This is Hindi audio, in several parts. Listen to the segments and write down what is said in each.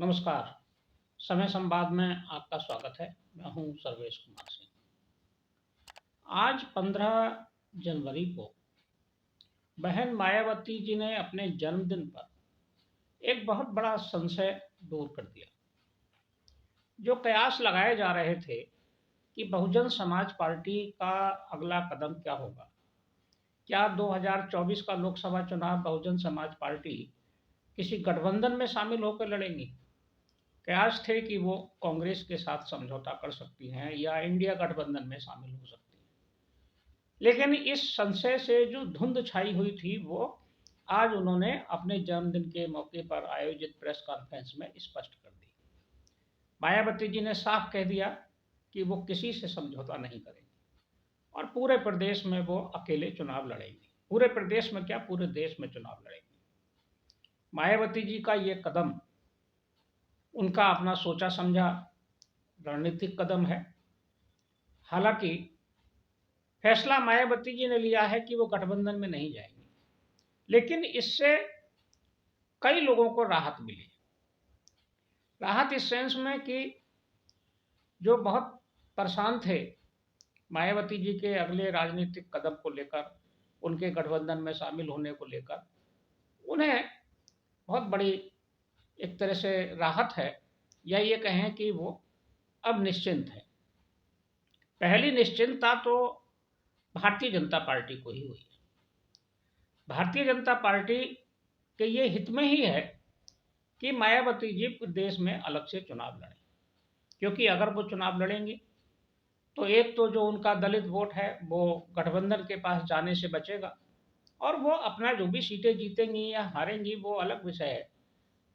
नमस्कार। समय संवाद में आपका स्वागत है। मैं हूं सर्वेश कुमार सिंह। आज 15 जनवरी को बहन मायावती जी ने अपने जन्मदिन पर एक बहुत बड़ा संशय दूर कर दिया। जो कयास लगाए जा रहे थे कि बहुजन समाज पार्टी का अगला कदम क्या होगा, क्या 2024 का लोकसभा चुनाव बहुजन समाज पार्टी किसी गठबंधन में शामिल होकर लड़ेंगी। कयास थे कि वो कांग्रेस के साथ समझौता कर सकती हैं या इंडिया गठबंधन में शामिल हो सकती हैं। लेकिन इस संशय से जो धुंध छाई हुई थी वो आज उन्होंने अपने जन्मदिन के मौके पर आयोजित प्रेस कॉन्फ्रेंस में स्पष्ट कर दी। मायावती जी ने साफ कह दिया कि वो किसी से समझौता नहीं करेंगी और पूरे प्रदेश में वो अकेले चुनाव लड़ेंगी। पूरे प्रदेश में क्या, पूरे देश में चुनाव लड़ेंगी। मायावती जी का ये कदम उनका अपना सोचा समझा रणनीतिक कदम है। हालांकि फैसला मायावती जी ने लिया है कि वो गठबंधन में नहीं जाएंगे, लेकिन इससे कई लोगों को राहत मिली। राहत इस सेंस में कि जो बहुत परेशान थे मायावती जी के अगले राजनीतिक कदम को लेकर, उनके गठबंधन में शामिल होने को लेकर, उन्हें बहुत बड़ी एक तरह से राहत है, या ये कहें कि वो अब निश्चिंत है। पहली निश्चिंतता तो भारतीय जनता पार्टी को ही हुई है। भारतीय जनता पार्टी के ये हित में ही है कि मायावती जी देश में अलग से चुनाव लड़ें, क्योंकि अगर वो चुनाव लड़ेंगी तो एक तो जो उनका दलित वोट है वो गठबंधन के पास जाने से बचेगा, और वो अपना जो भी सीटें जीतेंगी या हारेंगी वो अलग विषय है।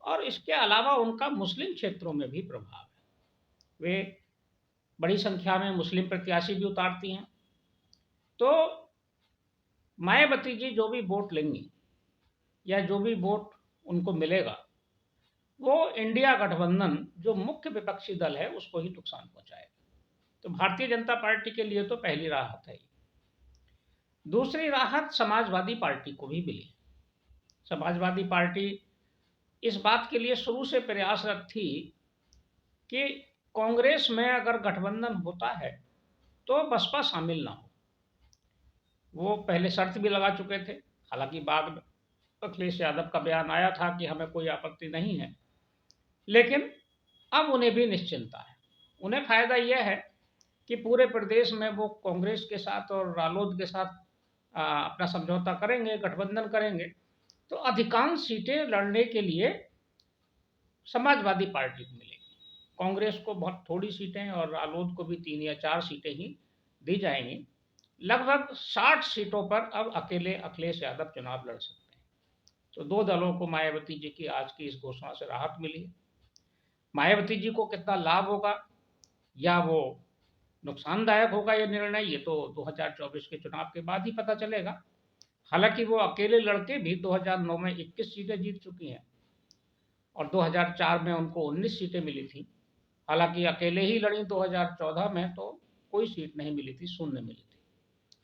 और इसके अलावा उनका मुस्लिम क्षेत्रों में भी प्रभाव है। वे बड़ी संख्या में मुस्लिम प्रत्याशी भी उतारती हैं। तो मायावती जी जो भी वोट लेंगी या जो भी वोट उनको मिलेगा, वो इंडिया गठबंधन जो मुख्य विपक्षी दल है उसको ही नुकसान पहुंचाएगा। तो भारतीय जनता पार्टी के लिए तो पहली राहत है। दूसरी राहत समाजवादी पार्टी को भी मिली। समाजवादी पार्टी इस बात के लिए शुरू से प्रयासरत थी कि कांग्रेस में अगर गठबंधन होता है तो बसपा शामिल ना हो। वो पहले शर्त भी लगा चुके थे। हालांकि बाद में अखिलेश यादव का बयान आया था कि हमें कोई आपत्ति नहीं है, लेकिन अब उन्हें भी निश्चिंता है। उन्हें फायदा यह है कि पूरे प्रदेश में वो कांग्रेस के साथ और रालोद के साथ अपना समझौता करेंगे, गठबंधन करेंगे, तो अधिकांश सीटें लड़ने के लिए समाजवादी पार्टी को मिलेगी। कांग्रेस को बहुत थोड़ी सीटें और रालोद को भी 3 या 4 सीटें ही दी जाएंगी। लगभग 60 सीटों पर अब अकेले अखिलेश यादव चुनाव लड़ सकते हैं। तो दो दलों को मायावती जी की आज की इस घोषणा से राहत मिली है। मायावती जी को कितना लाभ होगा या वो नुकसानदायक होगा ये निर्णय, ये तो 2024 के चुनाव के बाद ही पता चलेगा। हालांकि वो अकेले लड़के भी 2009 में 21 सीटें जीत चुकी हैं और 2004 में उनको 19 सीटें मिली थी। हालांकि अकेले ही लड़ी 2014 में तो कोई सीट नहीं मिली थी, शून्य मिली थी।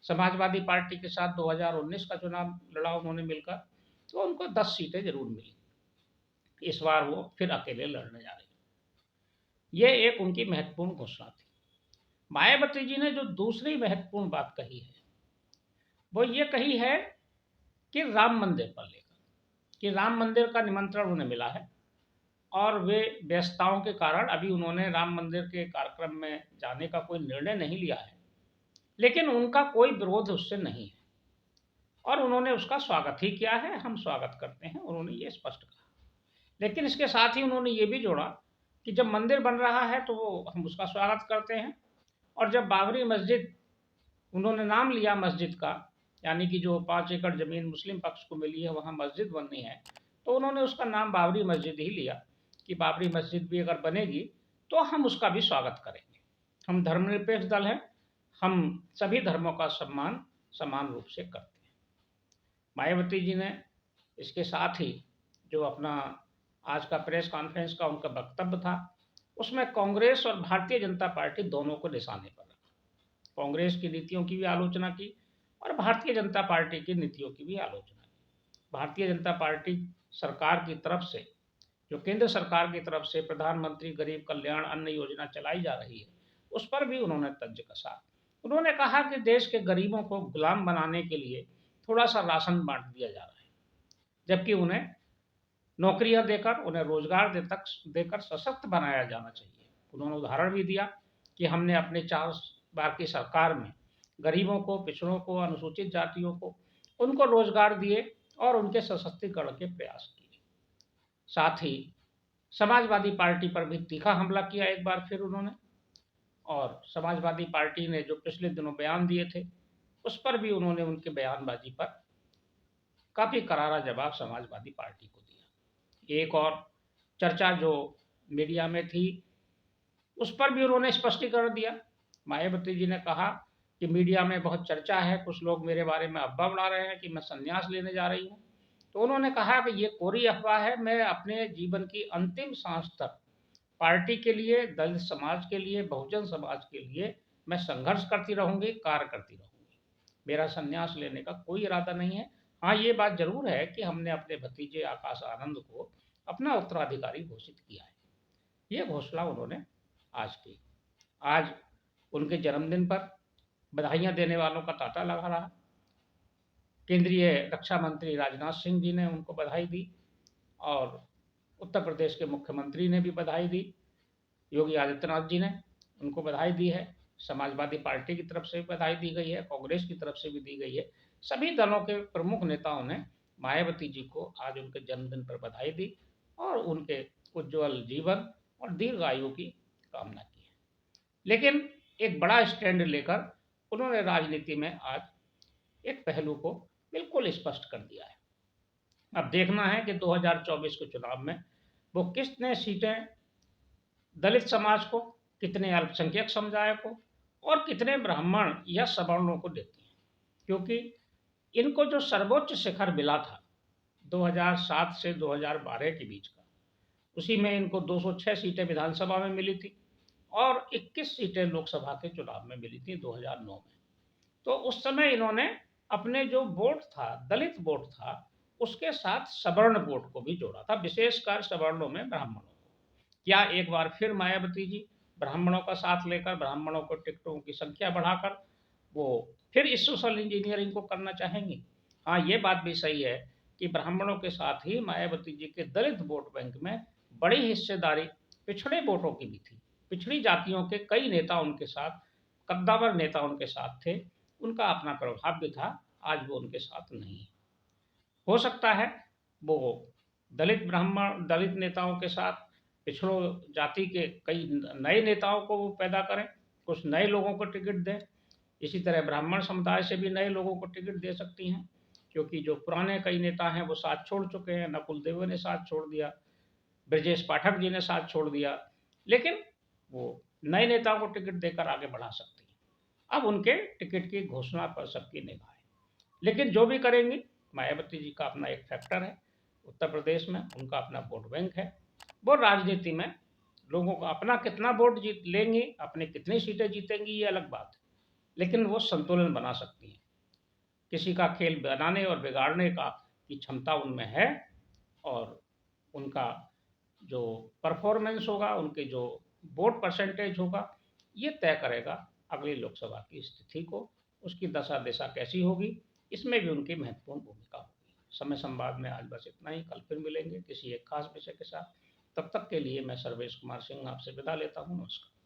समाजवादी पार्टी के साथ 2019 का चुनाव लड़ा उन्होंने मिलकर, तो उनको 10 सीटें जरूर मिली। इस बार वो फिर अकेले लड़ने जा रही है। ये एक उनकी महत्वपूर्ण घोषणा थी। मायावती जी ने जो दूसरी महत्वपूर्ण बात कही है वो ये कही है कि राम मंदिर पर लेकर, कि राम मंदिर का निमंत्रण उन्हें मिला है और वे व्यस्तताओं के कारण अभी उन्होंने राम मंदिर के कार्यक्रम में जाने का कोई निर्णय नहीं लिया है, लेकिन उनका कोई विरोध उससे नहीं है और उन्होंने उसका स्वागत ही किया है। हम स्वागत करते हैं, उन्होंने ये स्पष्ट कहा। लेकिन इसके साथ ही उन्होंने ये भी जोड़ा कि जब मंदिर बन रहा है तो वो हम उसका स्वागत करते हैं, और जब बाबरी मस्जिद, उन्होंने नाम लिया मस्जिद का, यानी कि जो 5 एकड़ जमीन मुस्लिम पक्ष को मिली है वहाँ मस्जिद बननी है, तो उन्होंने उसका नाम बाबरी मस्जिद ही लिया कि बाबरी मस्जिद भी अगर बनेगी तो हम उसका भी स्वागत करेंगे। हम धर्मनिरपेक्ष दल हैं, हम सभी धर्मों का सम्मान समान रूप से करते हैं। मायावती जी ने इसके साथ ही जो अपना आज का प्रेस कॉन्फ्रेंस का उनका वक्तव्य था उसमें कांग्रेस और भारतीय जनता पार्टी दोनों को निशाने पर रखा। कांग्रेस की नीतियों की भी आलोचना की और भारतीय जनता पार्टी की नीतियों की भी आलोचना की। भारतीय जनता पार्टी सरकार की तरफ से जो केंद्र सरकार की तरफ से प्रधानमंत्री गरीब कल्याण अन्न योजना चलाई जा रही है, उस पर भी उन्होंने तंज कसा। उन्होंने कहा कि देश के गरीबों को गुलाम बनाने के लिए थोड़ा-सा राशन बाँट दिया जा रहा है, जबकि उन्हें नौकरियाँ देकर, उन्हें रोज़गार देकर सशक्त बनाया जाना चाहिए। उन्होंने उदाहरण भी दिया कि हमने अपने 4 बार की सरकार में गरीबों को, पिछड़ों को, अनुसूचित जातियों को, उनको रोज़गार दिए और उनके सशक्तिकरण के प्रयास किए। साथ ही समाजवादी पार्टी पर भी तीखा हमला किया एक बार फिर उन्होंने, और समाजवादी पार्टी ने जो पिछले दिनों बयान दिए थे, उस पर भी उन्होंने उनकी बयानबाजी पर काफ़ी करारा जवाब समाजवादी पार्टी को दिया। एक और चर्चा जो मीडिया में थी, उस पर भी उन्होंने स्पष्टीकरण दिया। मायावती जी ने कहा कि मीडिया में बहुत चर्चा है, कुछ लोग मेरे बारे में अफ़वाह उड़ा रहे हैं कि मैं संन्यास लेने जा रही हूँ। तो उन्होंने कहा कि ये कोरी अफ़वाह है, मैं अपने जीवन की अंतिम साँस तक पार्टी के लिए, दलित समाज के लिए, बहुजन समाज के लिए मैं संघर्ष करती रहूँगी, कार्य करती रहूँगी। मेरा संन्यास लेने का कोई इरादा नहीं है। हाँ, ये बात ज़रूर है कि हमने अपने भतीजे आकाश आनंद को अपना उत्तराधिकारी घोषित किया है। ये घोषणा उन्होंने आज की। आज उनके जन्मदिन पर बधाइयाँ देने वालों का तांता लगा रहा। केंद्रीय रक्षा मंत्री राजनाथ सिंह जी ने उनको बधाई दी और उत्तर प्रदेश के मुख्यमंत्री ने भी बधाई दी। योगी आदित्यनाथ जी ने उनको बधाई दी है। समाजवादी पार्टी की तरफ से भी बधाई दी गई है, कांग्रेस की तरफ से भी दी गई है। सभी दलों के प्रमुख नेताओं ने मायावती जी को आज उनके जन्मदिन पर बधाई दी और उनके उज्ज्वल जीवन और दीर्घ आयु की कामना की है। लेकिन एक बड़ा स्टैंड लेकर उन्होंने राजनीति में आज एक पहलू को बिल्कुल स्पष्ट कर दिया है। अब देखना है कि 2024 के चुनाव में वो कितने सीटें दलित समाज को, कितने अल्पसंख्यक समुदाय को और कितने ब्राह्मण या सवर्णों को देती हैं। क्योंकि इनको जो सर्वोच्च शिखर मिला था 2007 से 2012 के बीच का, उसी में इनको 206 सीटें विधानसभा में मिली थी और 21 सीटें लोकसभा के चुनाव में मिली थी 2009 में। तो उस समय इन्होंने अपने जो वोट था, दलित वोट था, उसके साथ सवर्ण वोट को भी जोड़ा था, विशेषकर सवर्णों में ब्राह्मणों को। क्या एक बार फिर मायावती जी ब्राह्मणों का साथ लेकर, ब्राह्मणों को टिकटों की संख्या बढ़ाकर वो फिर इस सोशल इंजीनियरिंग को करना चाहेंगी? हाँ, ये बात भी सही है कि ब्राह्मणों के साथ ही मायावती जी के दलित वोट बैंक में बड़ी हिस्सेदारी पिछड़े वोटों की भी थी। पिछड़ी जातियों के कई नेता उनके साथ, कद्दावर नेता उनके साथ थे, उनका अपना प्रभाव भी था, आज वो उनके साथ नहीं है। हो सकता है वो दलित नेताओं के साथ पिछड़ों जाति के कई नए नेताओं को वो पैदा करें, कुछ नए लोगों को टिकट दें। इसी तरह ब्राह्मण समुदाय से भी नए लोगों को टिकट दे सकती हैं, क्योंकि जो पुराने कई नेता हैं वो साथ छोड़ चुके हैं। नकुल देव ने साथ छोड़ दिया, ब्रजेश पाठक जी ने साथ छोड़ दिया, लेकिन वो नए नेताओं को टिकट देकर आगे बढ़ा सकती हैं। अब उनके टिकट की घोषणा पर सबकी निगाह है। लेकिन जो भी करेंगी, मायावती जी का अपना एक फैक्टर है उत्तर प्रदेश में, उनका अपना वोट बैंक है। वो राजनीति में लोगों को अपना कितना वोट जीत लेंगी, अपनी कितनी सीटें जीतेंगी, ये अलग बात है, लेकिन वो संतुलन बना सकती हैं। किसी का खेल बनाने और बिगाड़ने का की क्षमता उनमें है, और उनका जो परफॉर्मेंस होगा, उनके जो वोट परसेंटेज होगा, ये तय करेगा अगली लोकसभा की स्थिति को, उसकी दशा दिशा कैसी होगी, इसमें भी उनकी महत्वपूर्ण भूमिका होगी। समय संवाद में आज बस इतना ही। कल फिर मिलेंगे किसी एक खास विषय के साथ। तब तक के लिए मैं सर्वेश कुमार सिंह आपसे विदा लेता हूँ। नमस्कार।